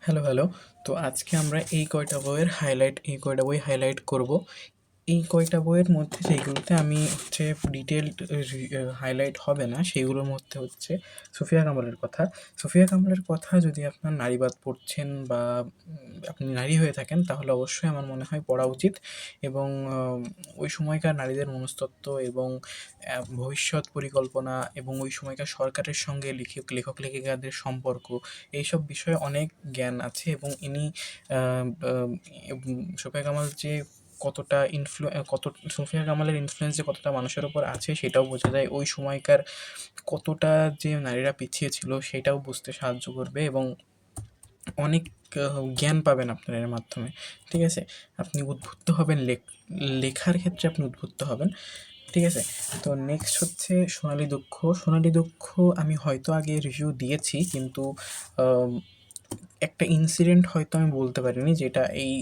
Hello, hello. তো আজকে আমরা এই কয়টা বই হাইলাইট করব। এই কয়টা বইয়ের মধ্যে যেইগুলোতে আমি ডিটেইলড হাইলাইট হবে না, সেইগুলোর মধ্যে হচ্ছে সুফিয়া কামালের কথা। সুফিয়া কামালের কথা যদি আপনার নারীবাদ পড়ছেন বা আপনি নারী হয়ে থাকেন, তাহলে অবশ্যই আমার মনে হয় পড়া উচিত। এবং ওই সময়কার নারীদের মনস্তত্ত্ব এবং ভবিষ্যৎ পরিকল্পনা এবং ওই সময়কার সরকারের সঙ্গে লেখক-লেখিকাদের সম্পর্ক, এইসব বিষয়ে অনেক জ্ঞান আছে। এবং ইনি সুফিয়া কামাল যে কতটা সুফিয়া কামালের ইনফ্লুয়েন্স যে কতটা মানুষের উপর আছে, সেটাও বোঝা যায়। ওই সময়কার কতটা যে নারীরা পিছিয়ে ছিল সেটাও বুঝতে সাহায্য করবে। এবং অনেক জ্ঞান পাবেন আপনার এর মাধ্যমে। ঠিক আছে? আপনি উদ্বুদ্ধ হবেন, লেখার ক্ষেত্রে আপনি উদ্বুদ্ধ হবেন। ঠিক আছে? তো নেক্সট হচ্ছে সোনালী দুঃখ। সোনালী দুঃখ আমি হয়তো আগে রিভিউ দিয়েছি, কিন্তু আম একটা ইনসিডেন্ট হয়তো আমি বলতে পারিনি, যেটা এই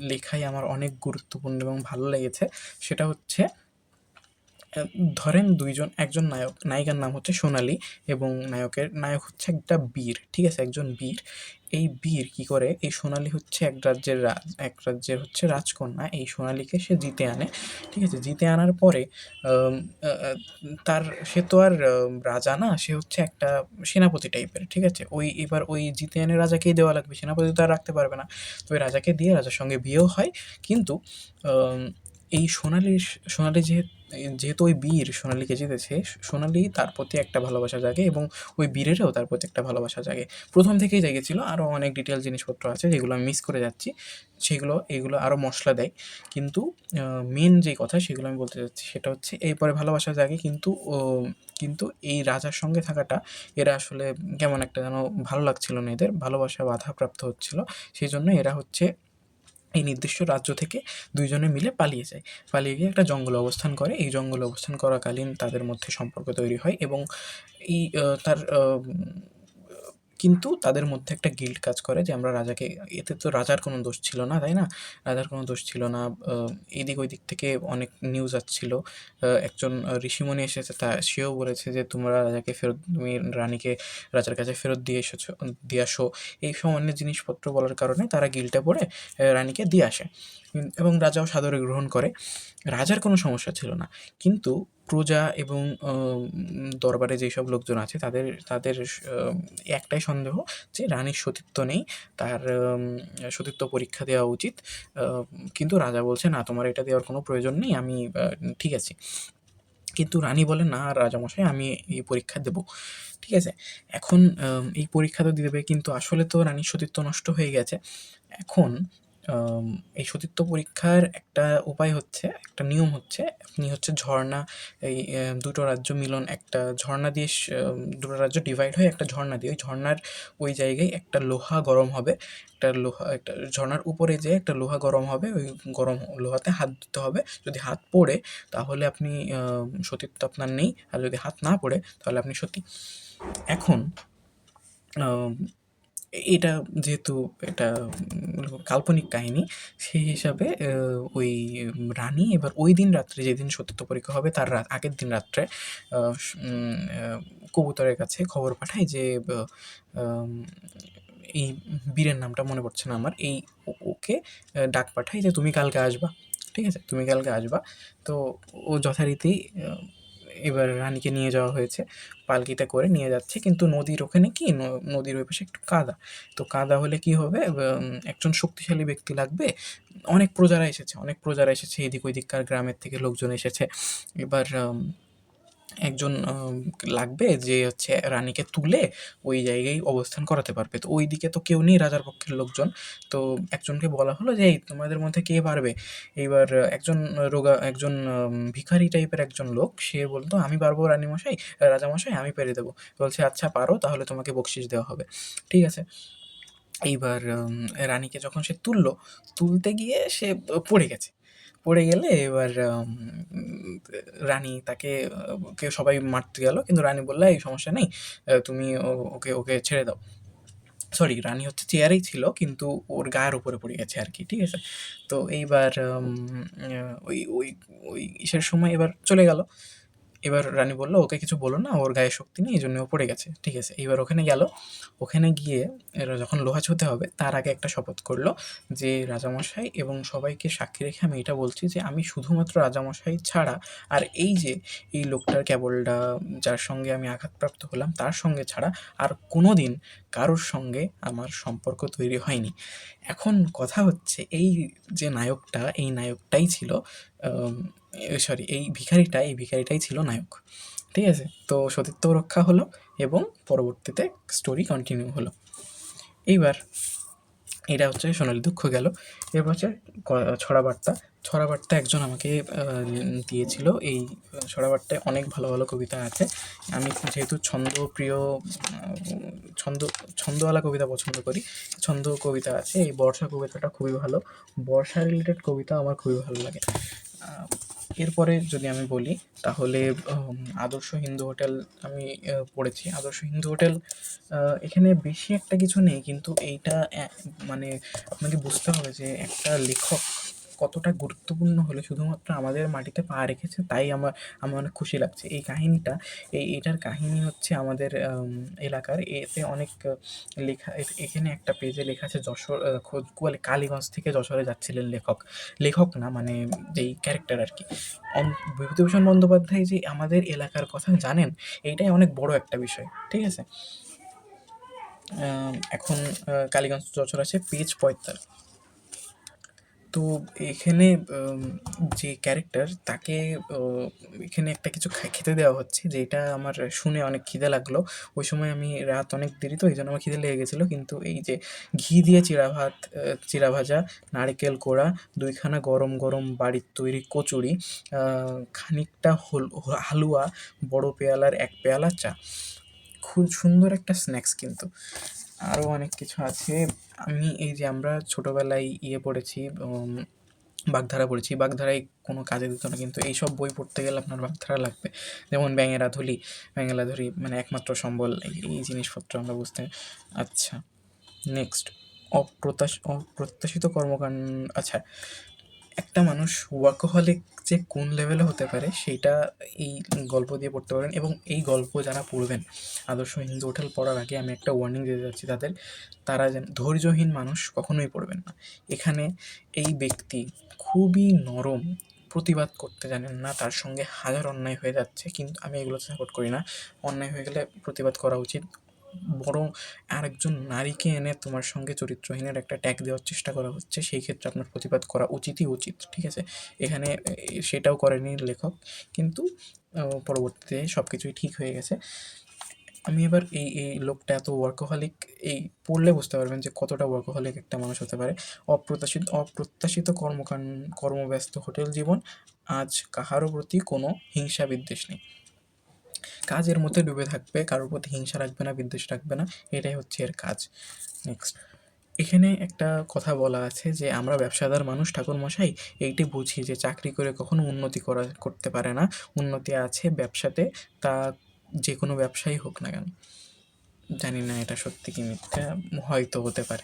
লেখায় আমার অনেক গুরুত্বপূর্ণ এবং ভালো লেগেছে। সেটা হচ্ছে, ধরেন একজন নায়িকার নাম হচ্ছে সোনালী, এবং নায়ক হচ্ছে একটা বীর। ঠিক আছে? একজন বীর। এই বীর কি করে, এই সোনালী হচ্ছে এক রাজ্যের হচ্ছে রাজকন্যা। এই সোনালীকে সে জিতে আনে। ঠিক আছে? জিতে আনার পরে আম আ আ তার সে তো আর রাজা না, সে হচ্ছে একটা সেনাপতি টাইপের। ঠিক আছে? এবার ওই জিতে এনে রাজাকেই দেওয়া লাগবে। সেনাপতি তো আর রাখতে পারবে না। তো ওই রাজাকে দিয়ে রাজার সঙ্গে বিয়েও হয়। কিন্তু আম এই সোনালী যেহেতু ওই বীর সোনালীকে জিতেছে, সোনালী তার প্রতি একটা ভালোবাসা জাগে, এবং ওই বীরেরও তার প্রতি একটা ভালোবাসা জাগে। প্রথম থেকেই জেগেছিল। আরও অনেক ডিটেইলস জিনিসপত্র আছে যেগুলো আমি মিস করে যাচ্ছি। এগুলো আরও মশলা দেয়। কিন্তু মেন যে কথা সেগুলো আমি বলতে চাচ্ছি, সেটা হচ্ছে এরপরে ভালোবাসা জাগে, কিন্তু এই রাজার সঙ্গে থাকাটা, এরা আসলে কেমন একটা যেন ভালো লাগছিল না এদের। ভালোবাসা বাধাপ্রাপ্ত হচ্ছিল। সেজন্য এরা হচ্ছে এই নির্দিষ্ট রাজ্য থেকে ২ জনে মিলে পালিয়ে যায়। পালিয়ে গিয়ে একটা জঙ্গলে অবস্থান করে। এই জঙ্গলে অবস্থান করাকালীন তাদের মধ্যে সম্পর্ক তৈরি হয়, এবং এই আ তার আম কিন্তু তাদের মধ্যে একটা গিল্ট কাজ করে যে আমরা রাজাকে, এতে তো রাজার কোনো দোষ ছিল না, তাই না? রাজার কোনো দোষ ছিল না। এদিক ওদিক থেকে অনেক নিউজ আসছিল। একজন ঋষিমুনি এসেছে, সেও বলেছে যে তুমি রানীকে রাজার কাছে ফেরত দিয়ে আসো। এই অনেক জিনিসপত্র বলার কারণে তারা গিল্টে পড়ে রানীকে দিয়ে আসে। এবং রাজাও সাদরে গ্রহণ করে। রাজার কোনো সমস্যা ছিল না। কিন্তু প্রজা এবং দরবারে যেসব লোকজন আছে, তাদের তাদের স একটাই সন্দেহ, যে রানীর সতীত্ব নেই। তার সতীত্ব পরীক্ষা দেওয়া উচিত। আ কিন্তু রাজা বলছে, "না, তোমার এটা দেওয়ার কোনো প্রয়োজন নেই। আমি ঠিক আছি।" কিন্তু রানী বলে, "না রাজামশাই, আমি এই পরীক্ষা দেব।" ঠিক আছে? এখন এই পরীক্ষা তো দেবে, কিন্তু আসলে তো রানীর সতীত্ব নষ্ট হয়ে গেছে। এখন আম এই সতীত্ব পরীক্ষার একটা উপায় হচ্ছে, একটা নিয়ম হচ্ছে, আপনি হচ্ছে ঝরনা, এই ২ টো রাজ্য মিলন, একটা ঝরনা দিয়ে ২ টো রাজ্য ডিভাইড হয়ে একটা ঝরনা দিয়ে, ওই ঝরনার ওই জায়গায় একটা লোহা গরম হবে। একটা ঝরনার উপরে যেয়ে একটা লোহা গরম হবে। ওই গরম লোহাতে হাত দিতে হবে। যদি হাত পোড়ে, তাহলে আপনি সতীত্ব আপনার নেই। আর যদি হাত না পোড়ে, তাহলে আপনি সতী। এখন আম এটা যেহেতু এটা কাল্পনিক কাহিনী, সেই হিসাবে ওই রানী এবার ওইদিন রাত্রে, যেদিন সতীত্ব পরীক্ষা হবে তার আগের দিন রাত্রে আ স উম আ কবুতরের কাছে খবর পাঠায় যে, আম এই বীরের নামটা মনে পড়ছে না আমার। ওকে ডাক পাঠায় যে, "তুমি কালকে আসবা।" ঠিক আছে? "তুমি কালকে আসবা।" তো ও যথারীতি আ এবার রানীকে নিয়ে যাওয়া হয়েছে। পালকিতে করে নিয়ে যাচ্ছে। কিন্তু নদীর ওখানে কি, নদীর ওই পাশে একটু কাদা। তো কাদা হলে কি হবে? একজন শক্তিশালী ব্যক্তি লাগবে। অনেক প্রজারা এসেছে, এদিক ওইদিককার গ্রামের থেকে লোকজন এসেছে। এবার একজন লাগবে যে হচ্ছে রানীকে তুলে ওই জায়গায় অবস্থান করাতে পারবে। তো ওইদিকে তো কেউ নেই রাজার পক্ষের লোকজন। তো একজনকে বলা হলো যে, "এই তোমাদের মধ্যে কে পারবে?" এইবার একজন ভিখারি টাইপের একজন লোক, সে বলল, "আমি পারবো রাজামশাই, আমি পেরে দেবো।" বলছে, "আচ্ছা পারো, তাহলে তোমাকে বকশিশ দেওয়া হবে।" ঠিক আছে? এইবার রানীকে যখন সে তুলতে গিয়ে সে পড়ে গেছে। পড়ে গেলে এবার রানী তাকে, ওকে সবাই মারতে গেল। কিন্তু রানী বলল, "এই সমস্যা নেই। তুমি ওকে ওকে ছেড়ে দাও।" সরি, রানী হচ্ছে চেয়ারেই ছিল, কিন্তু ওর গায়ের উপরে পড়ে গেছে আরকি। ঠিক আছে? তো এইবার ওই ওই ওই ইসের সময় এবার চলে গেল। এবার রানী বলল, "ওকে কিছু বলো না, ওর গায়ে শক্তি নেই, এজন্য ও পড়ে গেছে।" ঠিক আছে? এইবার ওখানে গেল। ওখানে গিয়ে এরা যখন লোহা ছুঁতে হবে তার আগে একটা শপথ করল যে, "রাজামশাই এবং সবাইকে সাক্ষী রেখে আমি এটা বলছি যে আমি শুধুমাত্র রাজামশাই ছাড়া আর এই যে এই লোকটার কেবলটা যার সঙ্গে আমি আঘাতপ্রাপ্ত হলাম তার সঙ্গে ছাড়া আর কোনোদিন কারোর সঙ্গে আমার সম্পর্ক তৈরি হয়নি।" এখন কথা হচ্ছে এই যে নায়কটা, এই নায়কটাই ছিল আম সরি এই ভিখারিটাই ছিল নায়ক। ঠিক আছে? তো সতীত্বও রক্ষা হলো এবং পরবর্তীতে স্টোরি কন্টিনিউ হলো। এইবার এটা হচ্ছে সোনালী দুঃখ গেল। এরপর হচ্ছে ক ছড়া বার্তা। ছড়া বার্তা একজন আমাকে দিয়েছিল। এই ছড়া বার্তায় অনেক ভালো, ভালো কবিতা আছে। আমি যেহেতু ছন্দপ্রিয় ছন্দ ছন্দওয়ালা কবিতা পছন্দ করি, ছন্দ কবিতা আছে। এই বর্ষা কবিতাটা খুবই ভালো। বর্ষা রিলেটেড কবিতা আমার খুবই ভালো লাগে। আ এরপরে যদি আমি বলি তাহলে আদর্শ হিন্দু হোটেল আমি পড়েছি। আদর্শ হিন্দু হোটেল আ এখানে বেশি একটা কিছু নেই, কিন্তু এইটা মানে আপনাকে বুঝতে হবে যে একটা লেখক কতটা গুরুত্বপূর্ণ হলে শুধুমাত্র আমাদের মাটিতে পা রেখেছে তাই আমার অনেক খুশি লাগছে। এই কাহিনীটা এটার কাহিনী হচ্ছে আমাদের এলাকার। এতে অনেক লেখা এখানে একটা পেজে লেখা আছে যশোর কালীগঞ্জ থেকে যশোরে যাচ্ছিলেন লেখক। লেখক না মানে যেই ক্যারেক্টার আরকি। বিভূতিভূষণ বন্দ্যোপাধ্যায় যে আমাদের এলাকার কথা জানেন, এইটাই অনেক বড় একটা বিষয়। ঠিক আছে? এখন কালীগঞ্জ যশোর আছে পেজ ৪৫। তো এখানে যে ক্যারেক্টার তাকে ও এখানে একটা কিছু খেতে দেওয়া হচ্ছে, যেটা আমার শুনে অনেক খিদে লাগলো। ওই সময় আমি রাত অনেক দেরি তো, এইজন্য আমার খিদে লেগে গেছিলো। কিন্তু এই যে ঘি দিয়ে চিড়া ভাত, চিড়া ভাজা, নারকেল কোড়া, ২ খানা গরম, গরম বাড়ির তৈরি কচুরি, আ খানিকটা হালুয়া, বড় পেয়ালার ১ পেয়ালা চা। খুব সুন্দর একটা স্ন্যাক্স কিন্তু। আরও অনেক কিছু আছে। আমি এই যে আমরা ছোটোবেলায় পড়েছি, বাগধারা পড়েছি। বাগধারায় কোনো কাজে দিত না, কিন্তু এইসব বই পড়তে গেলে আপনার বাগধারা লাগবে। যেমন ব্যাঙের আধুলি, ব্যাঙের আধুলি মানে একমাত্র সম্বল, এই জিনিসপত্র আমরা বুঝতে। আচ্ছা, নেক্সট অপ্রত্যাশিত আচ্ছা, একটা মানুষ ওয়ার্কাহলিক যে কোন লেভেলে হতে পারে সেইটা এই গল্প দিয়ে পড়তে পারেন। এবং এই গল্প যারা পড়বেন, আদর্শ হিন্দু হোটেল পড়ার আগে আমি একটা ওয়ার্নিং দিতে যাচ্ছি তাদের, তারা যেন ধৈর্যহীন মানুষ কখনোই পড়বেন না। এখানে এই ব্যক্তি খুবই নরম, প্রতিবাদ করতে জানেন না, তার সঙ্গে হাজার অন্যায় হয়ে যাচ্ছে, কিন্তু আমি এগুলো সাপোর্ট করি না। অন্যায় হয়ে গেলে প্রতিবাদ করা উচিত। বরং আরেকজন নারীকে এনে তোমার সঙ্গে চরিত্রহীনের একটা ট্যাগ দেওয়ার চেষ্টা করা হচ্ছে, সেই ক্ষেত্রে আপনার প্রতিবাদ করা উচিতই উচিত। ঠিক আছে? এখানে সেটাও করেনি লেখক, কিন্তু পরবর্তীতে সব কিছুই ঠিক হয়ে গেছে। আমি এবার এই লোকটা এত ওয়ার্কাহলিক, এই পড়লে বুঝতে পারবেন যে কতটা ওয়ার্কাহলিক একটা মানুষ হতে পারে। অপ্রত্যাশিত কর্মব্যস্ত হোটেল জীবন, আজ কাহারও প্রতি কোনো হিংসা বিদ্বেষ নেই। কাজের মধ্যে ডুবে থাকবে, কারোর প্রতি হিংসা রাখবে না, বিদ্বেষ রাখবে না, এটাই হচ্ছে এর কাজ। নেক্সট, এখানে একটা কথা বলা আছে যে আমরা ব্যবসাদার মানুষ ঠাকুরমশাই, এইটি বুঝি যে চাকরি করে কখনো উন্নতি করতে পারে না। উন্নতি আছে ব্যবসাতে, তা যে কোনো ব্যবসাই হোক না কেন। জানি না এটা সত্যি কি মিথ্যা, হয়তো হতে পারে।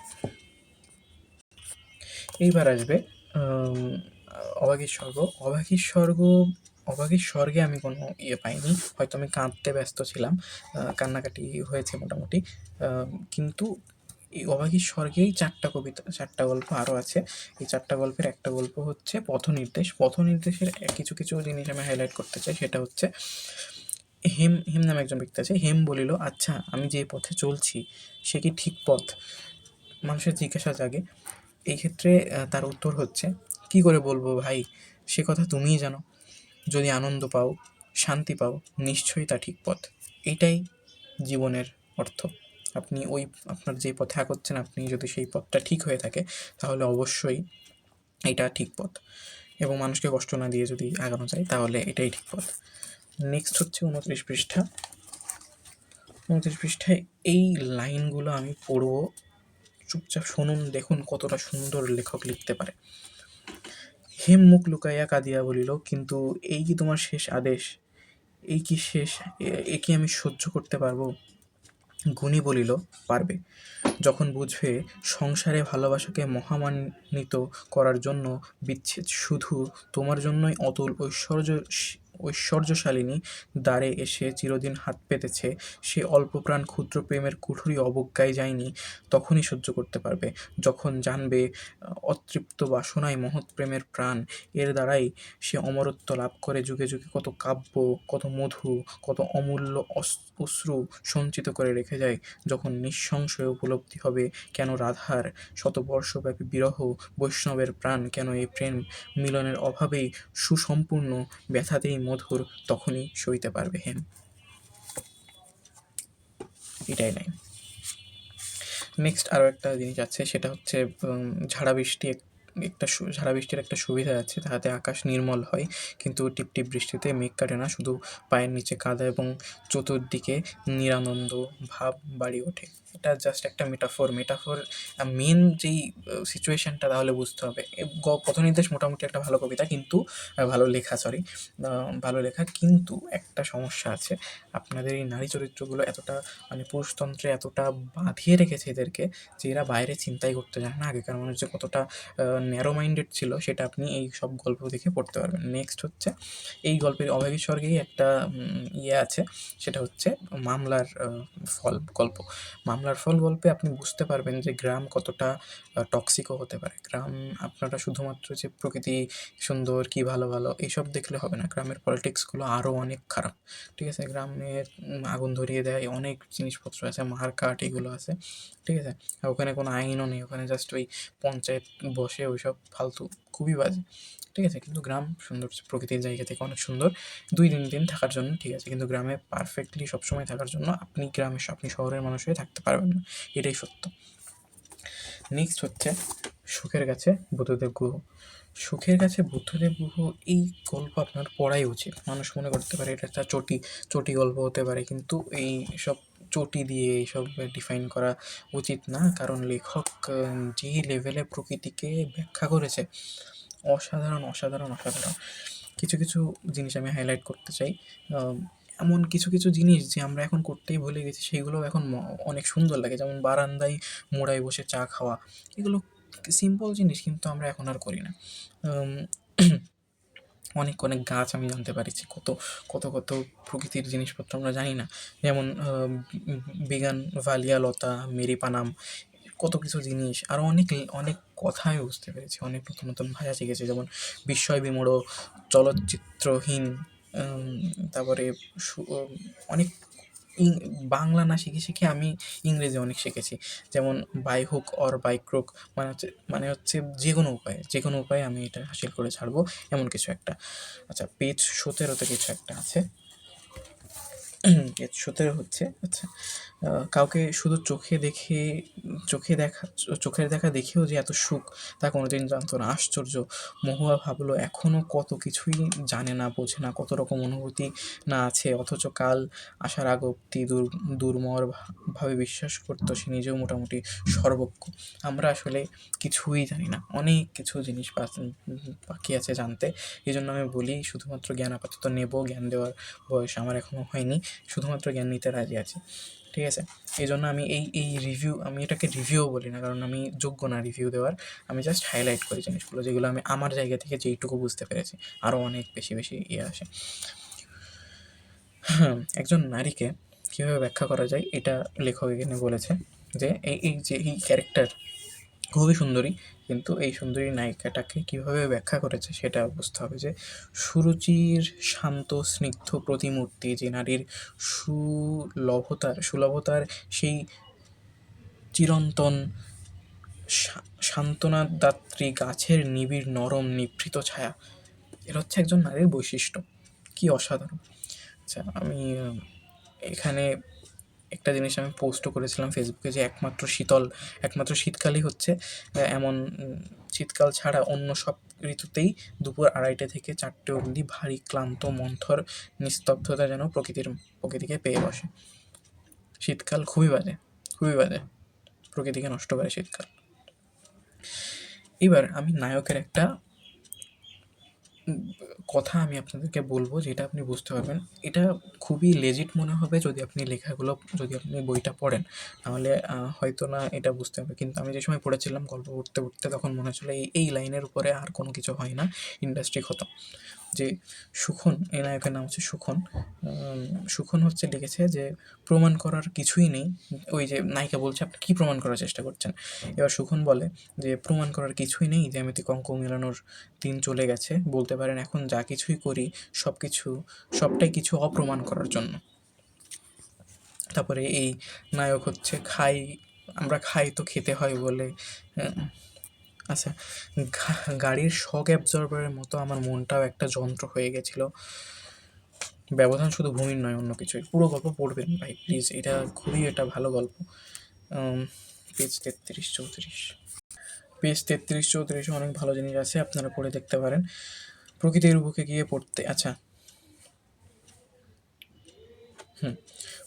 এইবার আসবে অভাগীর স্বর্গ। অভাগীর স্বর্গে আমি কোনো পাইনি। হয়তো আমি কাঁদতে ব্যস্ত ছিলাম, কান্নাকাটি হয়েছে মোটামুটি। কিন্তু এই অভাগীর স্বর্গেই ৪টা গল্প আরও আছে। এই ৪টা গল্পের একটা গল্প হচ্ছে পথনির্দেশ। পথনির্দেশের কিছু, কিছু জিনিস আমি হাইলাইট করতে চাই। সেটা হচ্ছে হেম নামে একজন ব্যক্তি আছে। হেম বলিল, "আচ্ছা, আমি যে পথে চলছি সে কি ঠিক পথ?" মানুষের জিজ্ঞাসা জাগে। এই ক্ষেত্রে তার উত্তর হচ্ছে, "কী করে বলবো ভাই, সে কথা তুমিই জানো। যদি আনন্দ পাও, শান্তি পাও, নিশ্চয়ই তা ঠিক পথ।" এইটাই জীবনের অর্থ। আপনি আপনার যে পথে আগাচ্ছেন, আপনি যদি সেই পথটা ঠিক হয়ে থাকে তাহলে অবশ্যই এইটা ঠিক পথ, এবং মানুষকে কষ্ট না দিয়ে যদি আগানো যায় তাহলে এটাই ঠিক পথ। নেক্সট হচ্ছে ২৯ পৃষ্ঠা। ২৯ পৃষ্ঠায় এই লাইনগুলো আমি পড়বো, চুপচাপ শুনুন, দেখুন কতটা সুন্দর লেখক লিখতে পারে। হেম মুখ লুকাইয়া কাঁদিয়া বলিল, "কিন্তু এই কি তোমার শেষ আদেশ? এই কি শেষ? এ কি আমি সহ্য করতে পারবো?" গুণী বলিল, "পারবে, যখন বুঝবে সংসারে ভালোবাসাকে মহামান্বিত করার জন্য বিচ্ছেদ শুধু তোমার জন্যই অতুল ঐশ্বর্যশালিনী দ্বারে এসে চিরদিন হাত পেতেছে, সে অল্পপ্রাণ ক্ষুদ্র প্রেমের কুঠুরি অবজ্ঞায় যায়নি, তখনই সহ্য করতে পারবে, যখন জানবে অতৃপ্ত বাসনায় মহৎ প্রেমের প্রাণ, এর দ্বারাই সে অমরত্ব লাভ করে যুগে যুগে কত কাব্য, কত মধু, কত অমূল্য অশ্রু সঞ্চিত করে রেখে যায়, যখন নিঃসংশয় উপলব্ধি হবে কেন রাধার শতবর্ষব্যাপী বিরহ, বৈষ্ণবের প্রাণ কেন এই প্রেম মিলনের অভাবেই সুসম্পূর্ণ, ব্যথাতেই মধুর, তখনই সইতে পারবে হেম। এটাই লাইন। নেক্সট আরও একটা জিনিস আছে, সেটা হচ্ছে ঝাড়া বৃষ্টি ঝাড়া বৃষ্টির একটা সুবিধা আছে, তাহাতে আকাশ নির্মল হয়, কিন্তু টিপটিপ বৃষ্টিতে মেঘ কাটে না, শুধু পায়ের নিচে কাদা এবং চতুর্দিকে নিরানন্দ ভাব বাড়ি ওঠে। এটা জাস্ট একটা মেটাফোর মেন যেই সিচুয়েশনটা তাহলে বুঝতে হবে। পথনির্দেশ মোটামুটি একটা ভালো কবিতা, কিন্তু ভালো লেখা, সরি, ভালো লেখা, কিন্তু একটা সমস্যা আছে, আপনাদের এই নারী চরিত্রগুলো এতটা মানে পুরুষতন্ত্রে এতটা বাঁধিয়ে রেখেছে এদেরকে, যে এরা বাইরে চিন্তাই করতে জানে না। আগেকার মানুষ যে কতটা ন্যারো মাইন্ডেড ছিল সেটা আপনি এই সব গল্প দেখে পড়তে পারবেন। নেক্সট হচ্ছে এই গল্পের অভাগী স্বর্গেই একটা ইয়ে আছে, সেটা হচ্ছে মামলার ফল গল্প। মামলার ফল গল্পে আপনি বুঝতে পারবেন যে গ্রাম কতটা টক্সিকও হতে পারে। গ্রাম আপনারা শুধুমাত্র যে প্রকৃতি সুন্দর কি ভালো ভালো এইসব দেখলে হবে না, গ্রামের পলিটিক্সগুলো আরও অনেক খারাপ। ঠিক আছে, গ্রামের আগুন ধরিয়ে দেয়, অনেক জিনিসপত্র আছে, মারকাট এগুলো আছে। ঠিক আছে, আর ওখানে কোনো আইনও নেই, ওখানে জাস্ট ওই পঞ্চায়েত বসে ওইসব ফালতু, খুবই বাজে। ঠিক আছে, কিন্তু গ্রাম সুন্দর, প্রকৃতির জায়গা থেকে অনেক সুন্দর, 2-3 দিন থাকার জন্য ঠিক আছে, কিন্তু গ্রামে পারফেক্টলি সবসময় থাকার জন্য আপনি শহরের মানুষ হয়ে থাকতে পারবেন না, এটাই সত্য। নেক্সট হচ্ছে সুখের কাছে বুদ্ধদেব গুহ। সুখের কাছে বুদ্ধদেব গুহ, এই গল্প আপনার পড়াই উচিত। মানুষ মনে করতে পারে এটা একটা চটি গল্প হতে পারে, কিন্তু এই সব চটি দিয়ে এইসব ডিফাইন করা উচিত না, কারণ লেখক যেই লেভেলে প্রকৃতিকে ব্যাখ্যা করেছে, অসাধারণ অসাধারণ অসাধারণ। কিছু কিছু জিনিস আমি হাইলাইট করতে চাই। এমন কিছু কিছু জিনিস যে আমরা এখন করতেই ভুলে গেছি, সেইগুলো এখন অনেক সুন্দর লাগে, যেমন বারান্দায় মোড়ায় বসে চা খাওয়া। এগুলো সিম্পল জিনিস, কিন্তু আমরা এখন আর করি না। অনেক অনেক গাছ আমি জানতে পারছি, কত কত কত প্রকৃতির জিনিসপত্র আমরা জানি না, যেমন বিগান ভালিয়া লতা, মেরিপানাম, কত কিছু জিনিস, আরও অনেক অনেক কথা আমি বুঝতে পেরেছি, অনেক নতুন নতুন ভাষা শিখেছি, যেমন বিস্ময় বিমূঢ়, চলচ্চিত্রহীন, তারপরে অনেক বাংলা না শিখে শিখে আমি ইংরেজি অনেক শিখেছি, যেমন by hook or by crook, মানে হচ্ছে যে কোনো উপায়ে আমি এটা হাসিল করে ছাড়বো, এমন কিছু একটা। আচ্ছা, পেজ 17-তে কিছু একটা আছে। পেজ 17 হচ্ছে, আচ্ছা, কাউকে শুধু চোখের দেখা দেখেও যে এত সুখ তা কোনোদিন জানতো না। আশ্চর্য, মহুয়া ভাবলো এখনও কত কিছুই জানে না, বোঝে না, কত রকম অনুভূতি না আছে, অথচ কাল আসার আগ অব্দি দুর্মর ভাবে বিশ্বাস করতো সে নিজেও মোটামুটি সর্বজ্ঞ। আমরা আসলে কিছুই জানি না, অনেক কিছু জিনিস বাকি আছে জানতে। এই জন্য আমি বলি, শুধুমাত্র জ্ঞান আপাতত নেব, জ্ঞান দেওয়ার বয়স আমার এখনও হয়নি, শুধুমাত্র জ্ঞান নিতে রাজি আছি। ঠিক আছে, এই জন্য আমি আমি এটাকে রিভিউ বলি না, কারণ আমি যোগ্য না রিভিউ দেওয়ার। আমি জাস্ট হাইলাইট করি জিনিসগুলো, যেগুলো আমি আমার জায়গা থেকে যেইটুকু বুঝতে পেরেছি। আরও অনেক বেশি বেশি ইয়ে আসে। একজন নারীকে কীভাবে ব্যাখ্যা করা যায়, এটা লেখক এখানে বলেছে, যে এই ক্যারেক্টার খুবই সুন্দরী, কিন্তু এই সুন্দরী নায়িকাটাকে কীভাবে ব্যাখ্যা করেছে সেটা বুঝতে হবে, যে সুরুচির শান্ত স্নিগ্ধ প্রতিমূর্তি, যে নারীর সুলভতার সেই চিরন্তন সান্ত্বনাদাত্রী গাছের নিবিড় নরম নিভৃত ছায়া, এটা হচ্ছে একজন নারীর বৈশিষ্ট্য। কী অসাধারণ! আচ্ছা, আমি এখানে একটা জিনিস আমি পোস্টও করেছিলাম ফেসবুকে, যে একমাত্র শীতকালই হচ্ছে এমন, শীতকাল ছাড়া অন্য সব ঋতুতেই দুপুর 2:30 থেকে 4টে অবধি ভারী ক্লান্ত মন্থর নিস্তব্ধতা যেন প্রকৃতিকে পেয়ে বসে। শীতকাল খুবই বাজে, খুবই বাজে, প্রকৃতিকে নষ্ট করে শীতকাল। এবার আমি নায়কের একটা কথা আমি আপনাদেরকে বলবো, যেটা আপনি বুঝতে পারবেন। এটা খুবই লেজিট মনে হবে যদি আপনি বইটা পড়েন, নাহলে হয়তো না এটা বুঝতে হবে। কিন্তু আমি যে সময় পড়েছিলাম গল্প পড়তে পড়তে, তখন মনে হচ্ছিলো এই লাইনের উপরে আর কোনো কিছু হয় না, ইন্ডাস্ট্রি খতম। যে সুখন, এই নায়কের নাম হচ্ছে সুখন। সুখন হচ্ছে লিখেছে যে প্রমাণ করার কিছুই নেই। ওই যে নায়িকা বলছে, আপনি কী প্রমাণ করার চেষ্টা করছেন? এবার সুখন বলে যে প্রমাণ করার কিছুই নেই, জ্যামিতিক অঙ্ক মেলানোর দিন চলে গেছে। বলতে পারেন এখন যা কিছুই করি সবটাই কিছু অপ্রমাণ করার জন্য। তারপরে এই নায়ক হচ্ছে আমরা খাই তো খেতে হয় বলে। আচ্ছা, গাড়ির শক অ্যাবজর্বারের মতো আমার মনটাও একটা যন্ত্র হয়ে গেছিল। ব্যবধান শুধু ভূমির নয়, অন্য কিছুই। পুরো গল্প পড়বেন ভাই প্লিজ, এটা ভালো গল্প। পেজ 33-34, পেজ 33-34 অনেক ভালো জিনিস আছে, আপনারা পড়ে দেখতে পারেন। প্রকৃতির বুকে গিয়ে পড়তে, আচ্ছা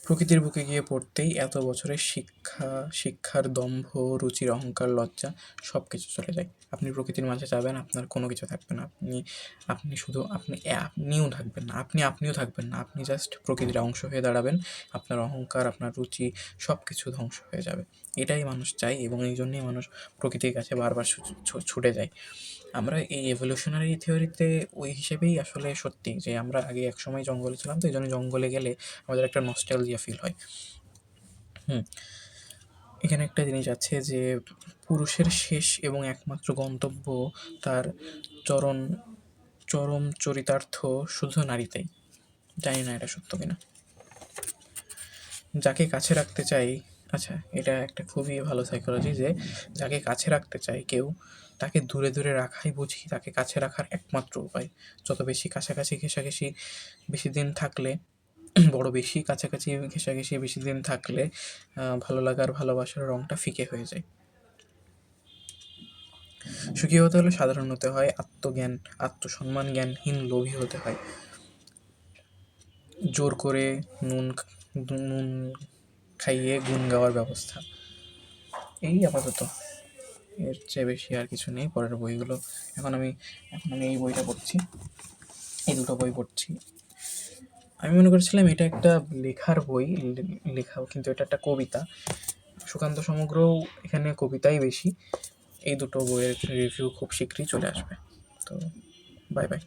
প্রকৃতির বুকে গিয়ে পড়তেই এত বছরের শিক্ষার দম্ভ, রুচির অহংকার, লজ্জা সব কিছু চলে যায়। আপনি প্রকৃতির মাঝে যাবেন, আপনার কোনো কিছু থাকবে না। আপনি শুধু আপনিও থাকবেন না। আপনি জাস্ট প্রকৃতির অংশ হয়ে দাঁড়াবেন। আপনার অহংকার, আপনার রুচি সব কিছু ধ্বংস হয়ে যাবে। এটাই মানুষ চায় এবং এই জন্যই মানুষ প্রকৃতির কাছে বারবার ছুটে যায়। আমরা এই এভোলিউশনারি থিওরিতে ওই হিসেবেই আসলে সত্যি যে আমরা আগে একসময় জঙ্গলে ছিলাম, তো এই জন্য জঙ্গলে গেলে আমাদের একটা নস্টালজিয়া ফিল হয়। এখানে একটা জিনিস আছে যে পুরুষের শেষ এবং একমাত্র গন্তব্য তার চরম চরম চরিতার্থ শুধু নারীতেই। জানি না এটা সত্য কিনা। যাকে কাছে রাখতে চাই, আচ্ছা এটা একটা খুবই ভালো সাইকোলজি যে যাকে কাছে রাখতে চায় কেউ, তাকে দূরে দূরে রাখাই বুঝি তাকে কাছে রাখার একমাত্র উপায়। যত বেশি কাছাকাছি ঘেঁষাঘেঁষি বেশি দিন থাকলে বেশি কাছাকাছি ঘেঁষাঘেঁষি বেশি দিন থাকলে ভালো লাগার ভালোবাসার রঙটা ফিকে হয়ে যায়। সুখী হতে হলে সাধারণ হতে হয়, আত্মসম্মান জ্ঞানহীন লোভী হতে হয়। জোর করে নুন নুন খাইয়ে গুণ গাওয়ার ব্যবস্থা। এই আপাতত, এর চেয়ে বেশি আর কিছু নেই। পরের বইগুলো এখন আমি এই বইটা পড়ছি, এই দুটো বই পড়ছি। আমি মনে করেছিলাম এটা একটা লেখার বই, লেখা, কিন্তু এটা একটা কবিতা। সুকান্ত সমগ্রও এখানে কবিতাই বেশি। এই দুটো বইয়ের রিভিউ খুব শীঘ্রই চলে আসবে। তো বাই বাই।